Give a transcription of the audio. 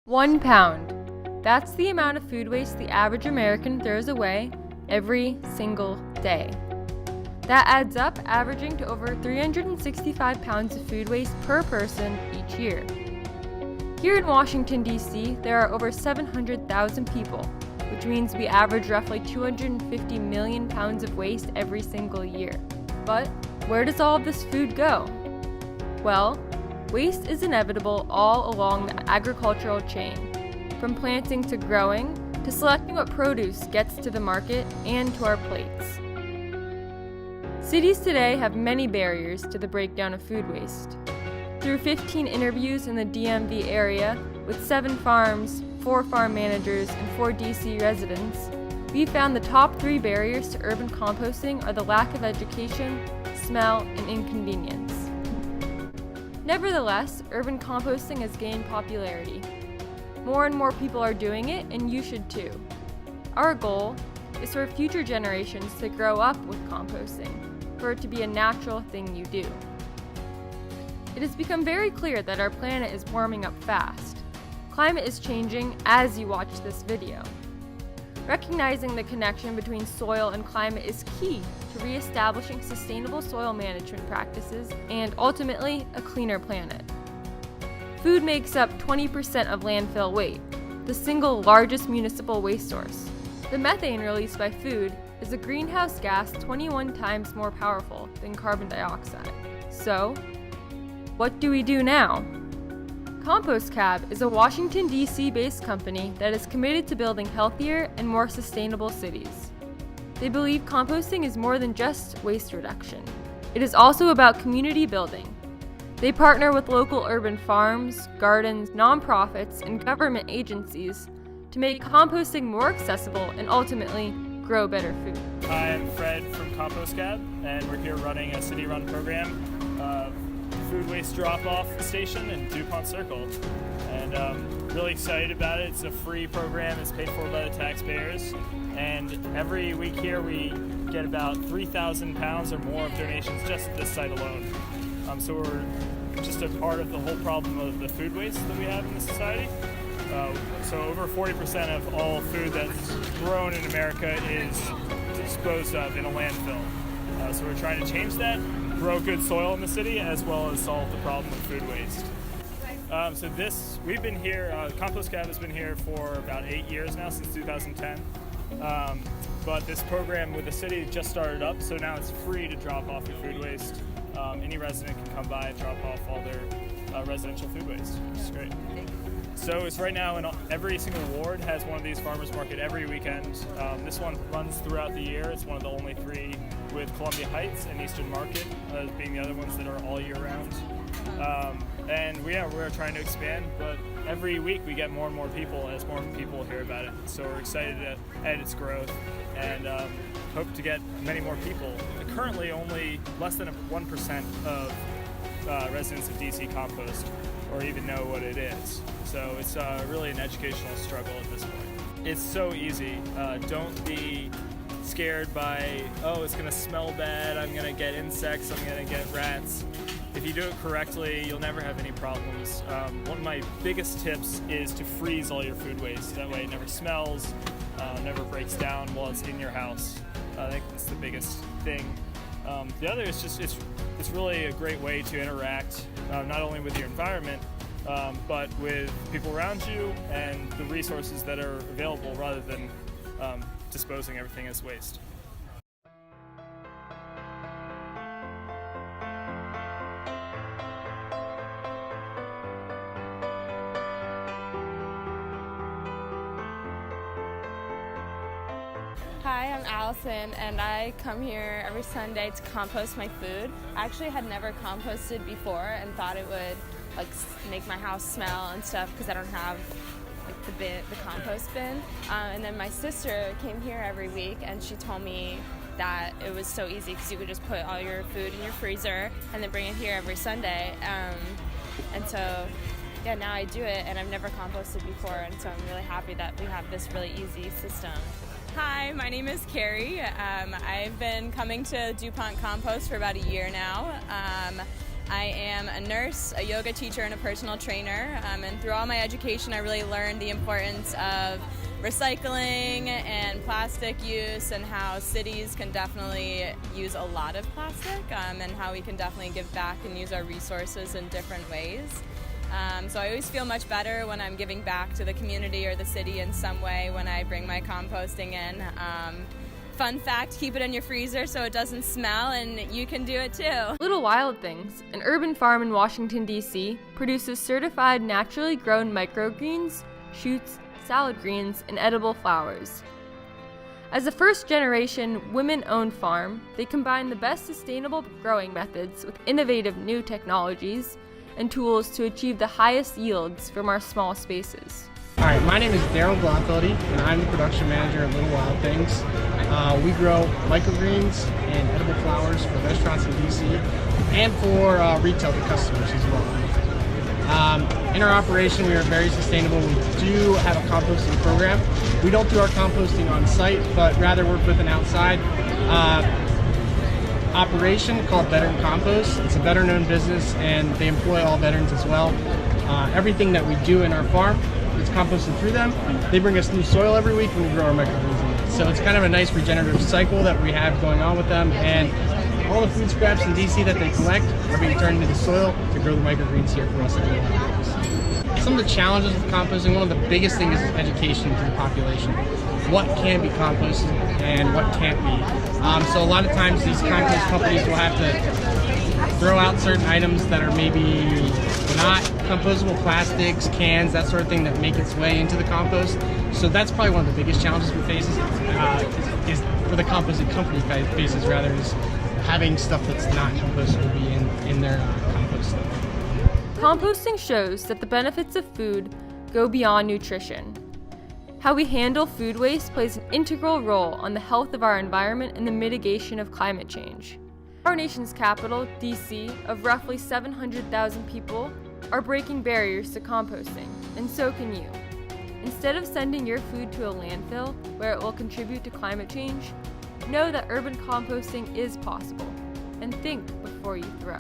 1 pound. That's the amount of food waste the average American throws away every single day. That adds up, averaging to over 365 pounds of food waste per person each year. Here in Washington, D.C., there are over 700,000 people, which means we average roughly 250 million pounds of waste every single year. But where does all of this food go? Well, waste is inevitable all along the agricultural chain, from planting to growing, to selecting what produce gets to the market and to our plates. Cities today have many barriers to the breakdown of food waste. Through 15 interviews in the DMV area with 7 farms, 4 farm managers, and 4 DC residents, we found the top 3 barriers to urban composting are the lack of education, smell, and inconvenience. Nevertheless, urban composting has gained popularity. More and more people are doing it, and you should too. Our goal is for future generations to grow up with composting, for it to be a natural thing you do. It has become very clear that our planet is warming up fast. Climate is changing as you watch this video. Recognizing the connection between soil and climate is key to reestablishing sustainable soil management practices and, ultimately, a cleaner planet. Food makes up 20% of landfill weight, the single largest municipal waste source. The methane released by food is a greenhouse gas 21 times more powerful than carbon dioxide. So, what do we do now? Compost Cab is a Washington, D.C. based company that is committed to building healthier and more sustainable cities. They believe composting is more than just waste reduction. It is also about community building. They partner with local urban farms, gardens, nonprofits, and government agencies to make composting more accessible and ultimately grow better food. Hi, I'm Fred from Compost Cab, and we're here running a city-run program, food waste drop-off station in DuPont Circle, and really excited about it. It's a free program. It's paid for by the taxpayers, and every week here we get about 3,000 pounds or more of donations just at this site alone. So we're just a part of the whole problem of the food waste that we have in the society. So over 40% of all food that's grown in America is disposed of in a landfill. So we're trying to change that, grow good soil in the city, as well as solve the problem of food waste. We've been here, Compost Cab has been here for about 8 years now, since 2010. But this program with the city just started up, so now it's free to drop off your food waste. Any resident can come by and drop off all their residential food waste, which is great. So it's right now in every single ward has one of these farmers market every weekend. This one runs throughout the year. It's one of the only 3 with Columbia Heights and Eastern Market being the other ones that are all year round. And we're trying to expand, but every week we get more and more people as more people hear about it. So we're excited at its growth and hope to get many more people. Currently only less than 1% of residents of DC compost or even know what it is. So it's really an educational struggle at this point. It's so easy. Don't be scared by, oh, it's gonna smell bad, I'm gonna get insects, I'm gonna get rats. If you do it correctly, you'll never have any problems. One of my biggest tips is to freeze all your food waste. That way it never smells, never breaks down while it's in your house. I think that's the biggest thing. The other is just, it's really a great way to interact, not only with your environment, but with people around you and the resources that are available rather than disposing everything as waste. Hi, I'm Allison, and I come here every Sunday to compost my food. I actually had never composted before and thought it would make my house smell and stuff because I don't have the compost bin. And then my sister came here every week and she told me that it was so easy because you could just put all your food in your freezer and then bring it here every Sunday. And so yeah, now I do it, and I've never composted before, and so I'm really happy that we have this really easy system. Hi, my name is Carrie. I've been coming to DuPont Compost for about a year now, I am a nurse, a yoga teacher, and a personal trainer. And through all my education, I really learned the importance of recycling and plastic use, and how cities can definitely use a lot of plastic, and how we can definitely give back and use our resources in different ways. So I always feel much better when I'm giving back to the community or the city in some way when I bring my composting in. Fun fact, keep it in your freezer so it doesn't smell, and you can do it too. Little Wild Things, an urban farm in Washington, D.C., produces certified naturally grown microgreens, shoots, salad greens, and edible flowers. As a first-generation, women-owned farm, they combine the best sustainable growing methods with innovative new technologies and tools to achieve the highest yields from our small spaces. All right, my name is Daryl Glaucody, and I'm the production manager at Little Wild Things. We grow microgreens and edible flowers for restaurants in DC and for retail to customers as well. In our operation, we are very sustainable. We do have a composting program. We don't do our composting on site, but rather work with an outside operation called Veteran Compost. It's a veteran-owned business, and they employ all veterans as well. Everything that we do in our farm is composted through them. They bring us new soil every week when we grow our microgreens in it. So it's kind of a nice regenerative cycle that we have going on with them, and all the food scraps in DC that they collect are being turned into the soil to grow the microgreens here for us at Little Wild Things. Some of the challenges with composting, one of the biggest things is education to the population. What can be composted and what can't be. So a lot of times these compost companies will have to throw out certain items that are maybe not compostable, plastics, cans, that sort of thing that make its way into the compost. So that's probably one of the biggest challenges we face is for the composting company faces rather, is having stuff that's not compostable be in their compost. Composting shows that the benefits of food go beyond nutrition. How we handle food waste plays an integral role on the health of our environment and the mitigation of climate change. Our nation's capital, D.C., of roughly 700,000 people, are breaking barriers to composting, and so can you. Instead of sending your food to a landfill where it will contribute to climate change, know that urban composting is possible, and think before you throw.